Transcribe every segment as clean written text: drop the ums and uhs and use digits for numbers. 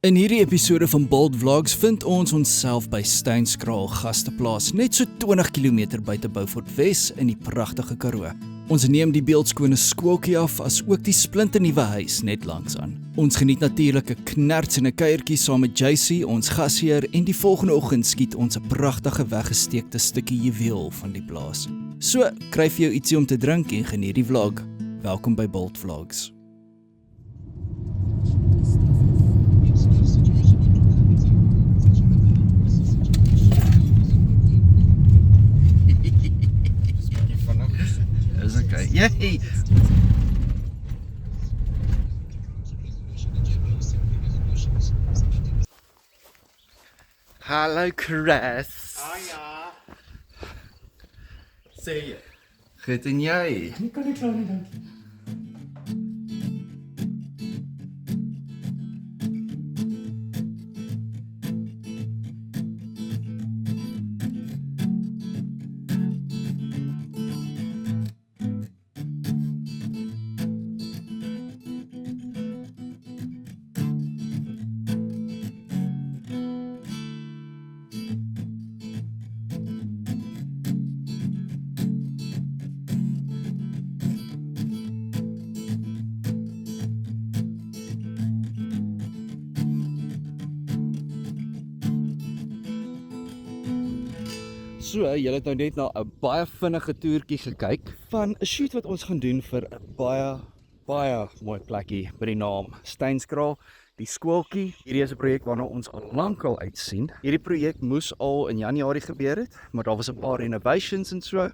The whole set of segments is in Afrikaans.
In hierdie episode van Bold Vlogs vind ons onsself by Steynskraal Gasteplaas, net so 20 km buite Beaufort Wes in die pragtige Karoo. Ons neem die beeldskone skooltjie af, as ook die splinternuwe huis net langs aan. Ons geniet natuurlik 'n knerts en 'n kuiertjie saam met JC, ons gasheer, en die volgende oggend skiet ons 'n pragtige weggesteekte stukkie juweel van die plaas. So, kry vir jou ietsie om te drink en geniet die vlog. Welkom by Bold Vlogs. Yay! Hallo Chris. Ja. Sê jy? Goed en jy? Nie kan ek kla nie, dankie. So, julle het nou net na 'n baie vinnige toertjie gekyk van 'n shoot wat ons gaan doen vir 'n baie mooi plekkie by die naam Steynskraal, die skooltjie. Hierdie is 'n projek waarna ons al lankal uitsien. Hierdie projek moes al in Januarie gebeur het, maar daar was 'n paar renovations en so.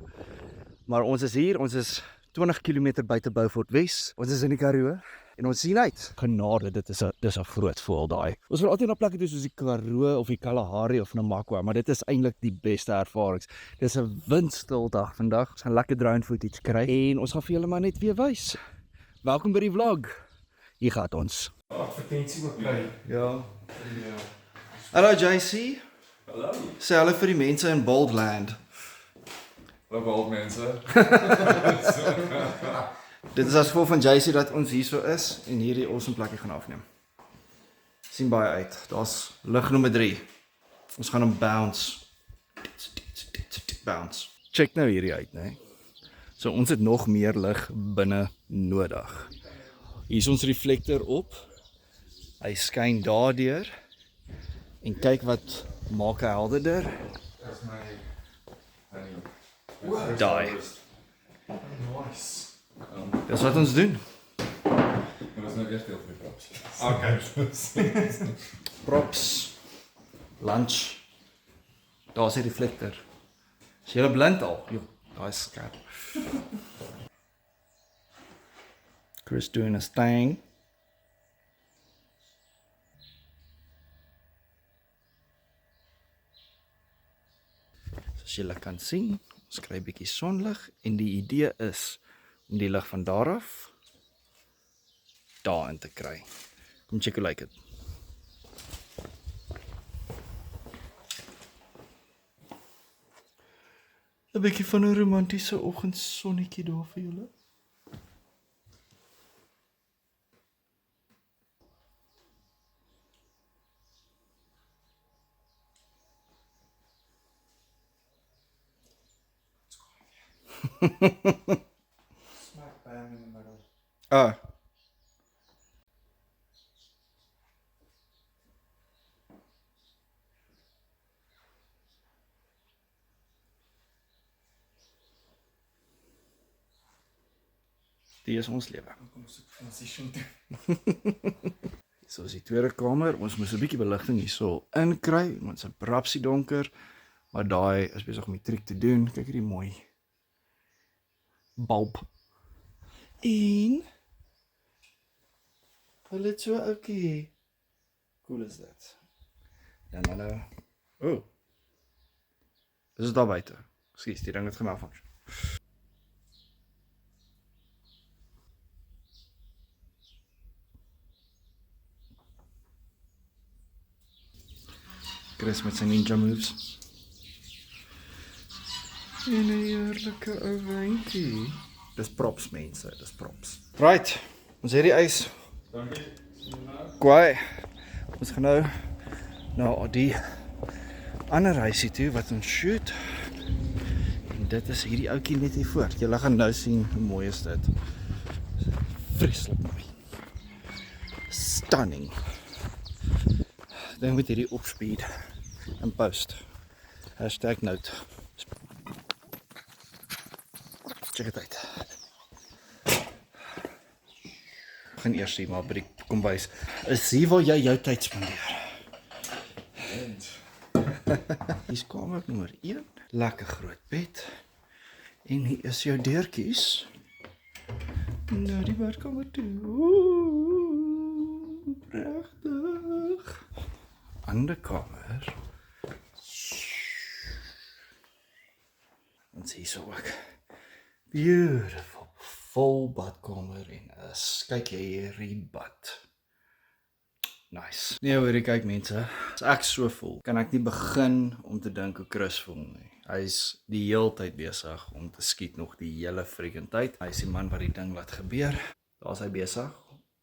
Maar ons is hier, ons is 20 km buite Beaufort Wes. Ons is in die Karoo. En ons sien uit. Genade, dis 'n groot voël daai. Ons wil altyd na plekke toe soos die Karoo of die Kalahari of Namakwa, maar dit is eintlik die beste ervarings. Dis 'n windstil dag vandag. Ons gaan lekker drone footage kry en ons gaan vir julle maar net weer wys. Welkom by die vlog. Hier gaan ons. Advertensie ook kry. Ja. Hallo JC. Hallo. Sê hallo vir die mense in Boldland. Hallo Bold mense. Dit is as gevolg van JC dat ons hier so is en hierdie awesome plekkie gaan afneem. Sien baie uit. Daar's lig nommer 3. Ons gaan hom bounce. Bounce. Check nou hierdie uit, né? So ons het nog meer lig binne nodig. Hier is ons reflektor op. Hy skyn daardeur. En kyk wat maak hy helderder. Dis my Daai. Nice. Dis wat ons doen. Dat was nou eerst deel van die props. Okay. Props. Lunch. Daar is die reflektor. Is jy blind al? Jo, daar is skerp. Chris doing his thing. Soos julle kan sien, ons kry 'n bietjie sonlig en die idee is om die lig van daar af daarin te kry. Kom check hoe lyk dit. Een bietjie van 'n romantiese oggendsonnetjie daar vir julle. Smack bam in the middle. Ah. Die is ons lewe. Dan kom ons op transition toe. So is die tweede kamer. Ons moes 'n bietjie beligting hierso inkry, want dit is brapsie donker, maar daai is besig om die triek te doen. Kyk hierdie mooi bulb. En hulle het so oukie. Cool is dit. Ja, nou. Oh. Dis daar buite. Ekskuus, die ding het gemalfunction. Chris met sy ninja moves. En 'n heerlike ou wyntjie. Dis props mense, dis props. Right, ons het die ys. Dankie. Kwaai. Ons gaan nou na die ander huisie toe wat ons shoot. En dit is hierdie ouetjie net hier voor. Julle gaan nou sien hoe mooi is dit. Vreeslik mooi. Stunning. Dan moet hierdie opspeed en post. #note. Check dit uit. Gaan eers sien maar by die kombuis. Is hier waar jy jou tyd spandeer? Hier's kamer nommer 1. Lekker groot bed. En hier is jou deurtjies. Nou die badkamer toe. Oeh, pragtig. Ander kamer. Ons hier so ook. Beautiful. Vol badkamer en 'n kykie bad. Nice. Nee hoor, kyk mense, as ek so voel, kan ek nie begin om te dink hoe Chris voel nie. Hy's die hele tyd besig om te skiet nog die hele freaking tyd. Hy's die man wat die ding laat gebeur. Daar's hy besig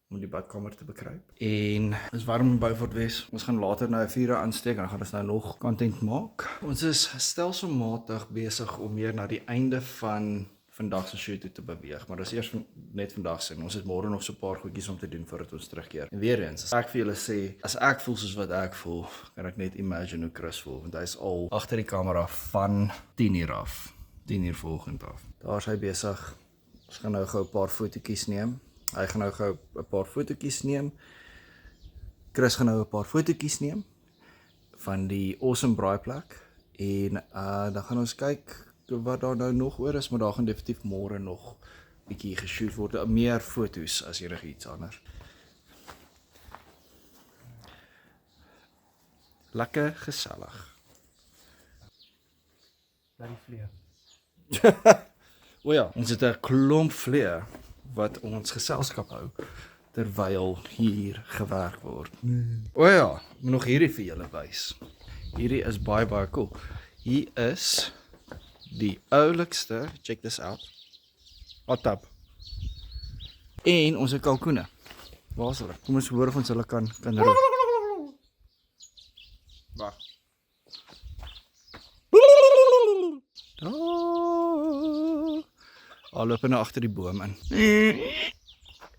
om die badkamer te bekruip. En is warm in Beaufort Wes. Ons gaan later nou 'n vuur aansteek en dan gaan ons nou nog content maak. Ons is stelselmatig besig om meer na die einde van vandag se shoot toe te beweeg, maar dis eers net vandag se. Ons het môre nog so 'n paar goedjies om te doen voordat ons terugkeer. En weer eens, as ek vir julle sê, as ek voel soos wat ek voel, kan ek net imagine hoe Chris voel, want hy's al agter die kamera van 10:00 af, 10:00 vanoggend af. Daar's hy besig. Ons gaan nou gou 'n paar fotootjies neem. Hy gaan nou gou 'n paar fotootjies neem. Chris gaan nou 'n paar fotootjies neem van die awesome braaiplek en dan gaan ons kyk wat daar nou nog oor is, maar daar gaan definitief môre nog bietjie geshoot word, meer foto's as enigiets anders. Lekker gesellig. Laat die vlee. O ja, ons het 'n klomp vlee wat ons geselskap hou terwyl hier gewerk word. O ja, moet nog hierdie vir julle wys. Hierdie is baie cool. Hier is die oulikste, check this out, hot tub. En ons het kalkoene. Waar is hulle? Kom ons hoor of ons hulle kan roep. Wag. Al loop nou agter die boom in.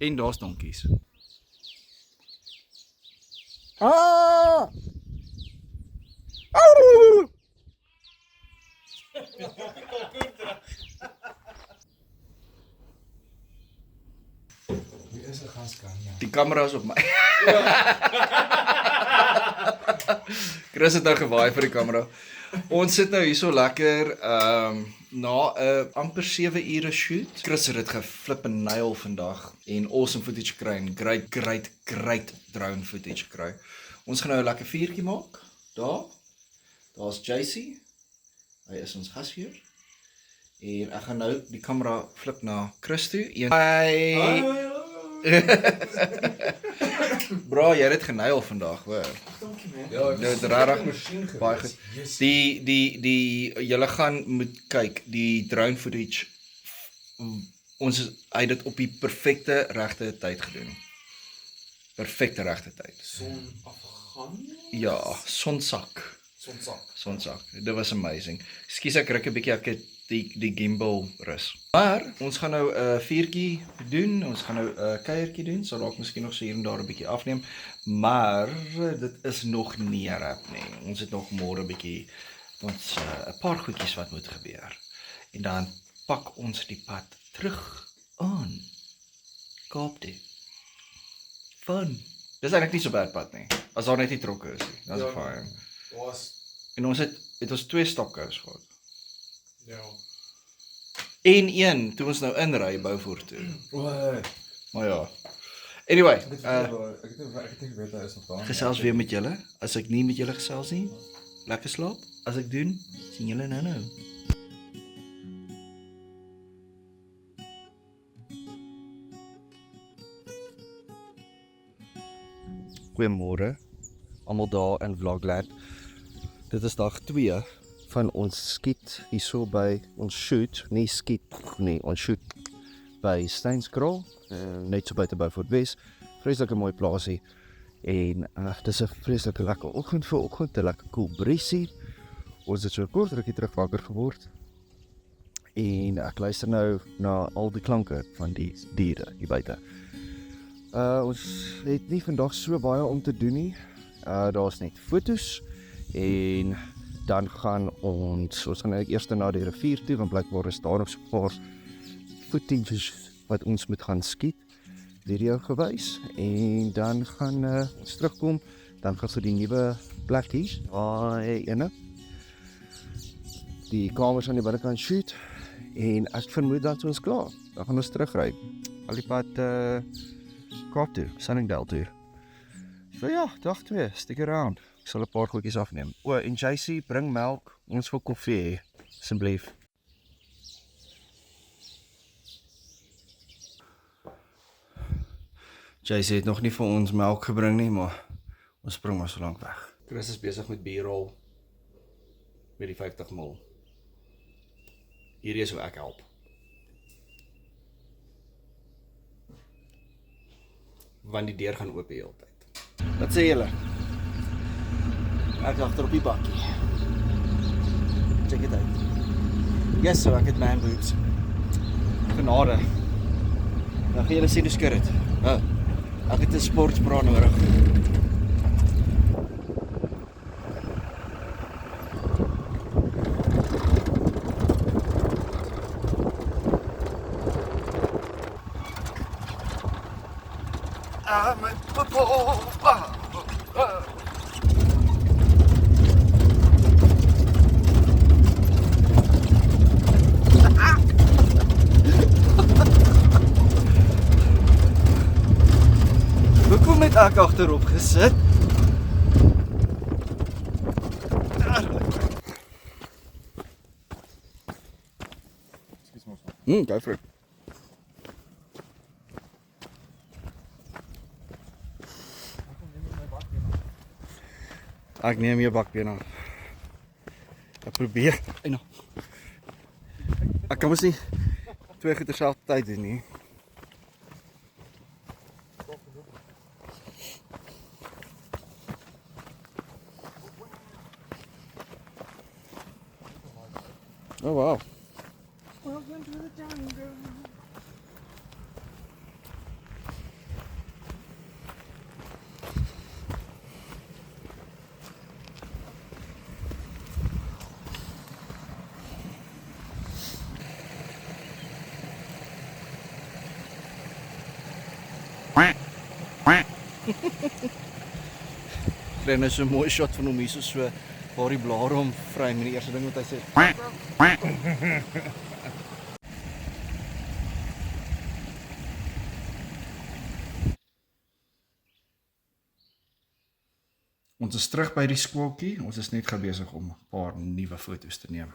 En daar's donkies. Ah! Wie is 'n gaskan? Ja. Die kamera is op my. Chris het nou gewaai vir die kamera. Ons sit nou hierso lekker na 'n amper 7 ure shoot. Chris het dit geflip en nail vandag en awesome footage kry en great drone footage kry. Ons gaan nou 'n lekker vuurtjie maak. Daar's JC. Hy is ons gasheer. En ek gaan nou die kamera flip na Chris toe. Hi. Bro, jy het dit genail vandag, hoor. Dankie man. Ja, ek Dit is het regtig masjien gewees. baie goed. Yes. Die julle gaan moet kyk, die drone footage. Hy het dit op die perfekte regte tyd gedoen. Perfekte regte tyd. Son afgaan. Ja, sonsak. Sonsak. Dit was amazing. Ekskuus ek ruk 'n bietjie, ek het die gimbal rus. Maar ons gaan nou 'n vuurtjie doen, ons gaan nou 'n kuiertjie doen, sal dalk miskien nog so hier en daar 'n bietjie afneem, maar dit is nog nie rap nie. Ons het nog môre 'n bietjie 'n paar goedjies wat moet gebeur. En dan pak ons die pad terug aan Kaap toe. Fun. Dis eintlik nie so bad pad nie. As daar net nie trokke is nie. Dis Ja, fyn. Was En ons het ons 2 stopkous gehad. ja. En een toe ons nou inry Beaufort toe. Oei. Maar ja. Anyway, Ek het nie geweet hy is nog daar. gesels weer met julle. As ek nie met julle gesels nie, lekker slaap. As ek doen, sien julle nou. Goeiemôre. Almal daar in Vlogland. Dit is dag 2 van ons skiet hierso by ons shoot, nie skiet nie, ons shoot by Steynskraal, net so buite Beaufort Wes. Vreeslike mooi plaasie. En dis 'n vreeslike lekker oggend vir oggend, 'n lekker koel briesie. Ons het so 'n kort rukkie terug wakker geword. En ek luister nou na al die klanke van die diere hier buite. Ons het nie vandag so baie om te doen nie. Daar's net fotos en dan gaan ons gaan nou eers na die rivier toe, want blykbaar is daar nog so 'n paar footage wat ons moet gaan skiet, video gewys, en dan gaan ons terugkom, dan gaan vir die nuwe plekkies, daai ene, die kamers aan die binnekant shoot, en ek vermoed dat ons klaar, dan gaan ons terugry, al die pad Kaap toe, Sunningdale toe. So ja, dag 2, stick around. Ek sal 'n paar goedjies afneem. En JC, bring melk, ons wil koffie hê, asseblief. JC het nog nie vir ons melk gebring nie, maar ons spring maar so lank weg. Chris is besig met B-roll met die 50 mil. Hierdie is hoe ek help. Want die deur gaan oop die hele tyd. Wat sê julle? Ek agter op die bakkie. Check dit uit. Yes, so ek het man boobs. Genade. Dan gaan julle sien hoe skur het. Ek het 'n sportsbra nodig. Hoekom het ek agterop gesit? Excuse me. Go for it. Ek neem jou bakbeen af. Ek probeer. Ek kan mos nie 2 goed terselfdertyd doen nie. Oh wow. Welcome to the jungle. Kry nou so 'n mooi shot van hom hier so waar die blare hom vry met die eerste ding wat hy sê. Ons is terug by die squawkie. Ons is net besig om 'n paar nuwe foto's te neem.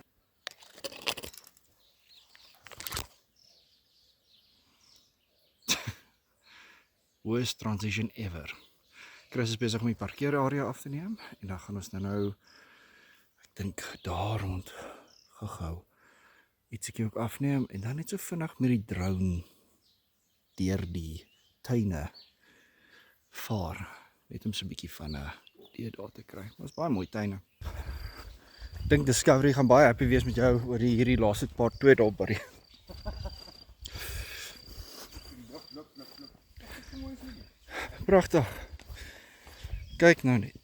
Worst transition ever. Chris is besig om die parkeerarea af te neem en dan gaan ons nou ek dink daar rond gehou ietsie ook afneem en dan net so vinnig met die drone deur die tuine vaar net om so 'n bietjie van 'n idee daar te kry. Maar is baie mooi tuine. Ek dink Discovery gaan baie happy wees met jou oor hierdie laaste paar 2 dae by die pragtig. Kyk nou net.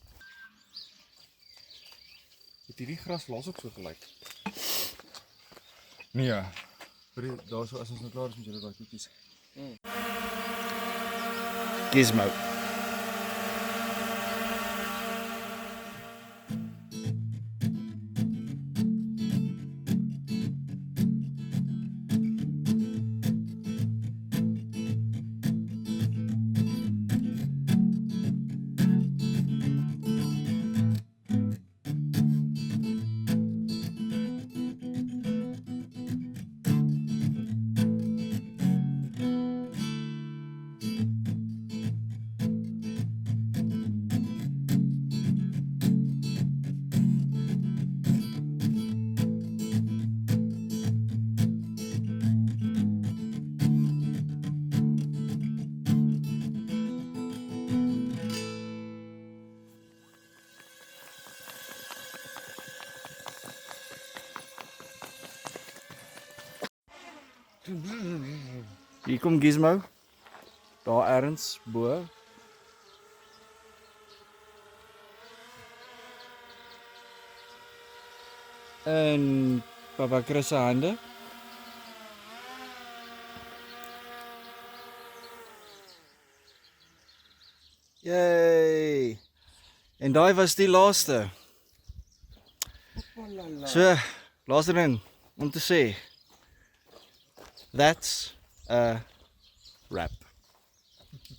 Het hierdie gras laas ook so gelyk? Nee ja. Daar so as ons nou klaar is met julle daai koekies. Gizmo. Hier kom Gizmo. Daar ergens bo. En Papa Chris se hande. Yay! En daai was die laaste. So, laaste ding om te sê. That's a wrap.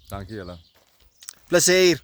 Dankie julle. Plesier.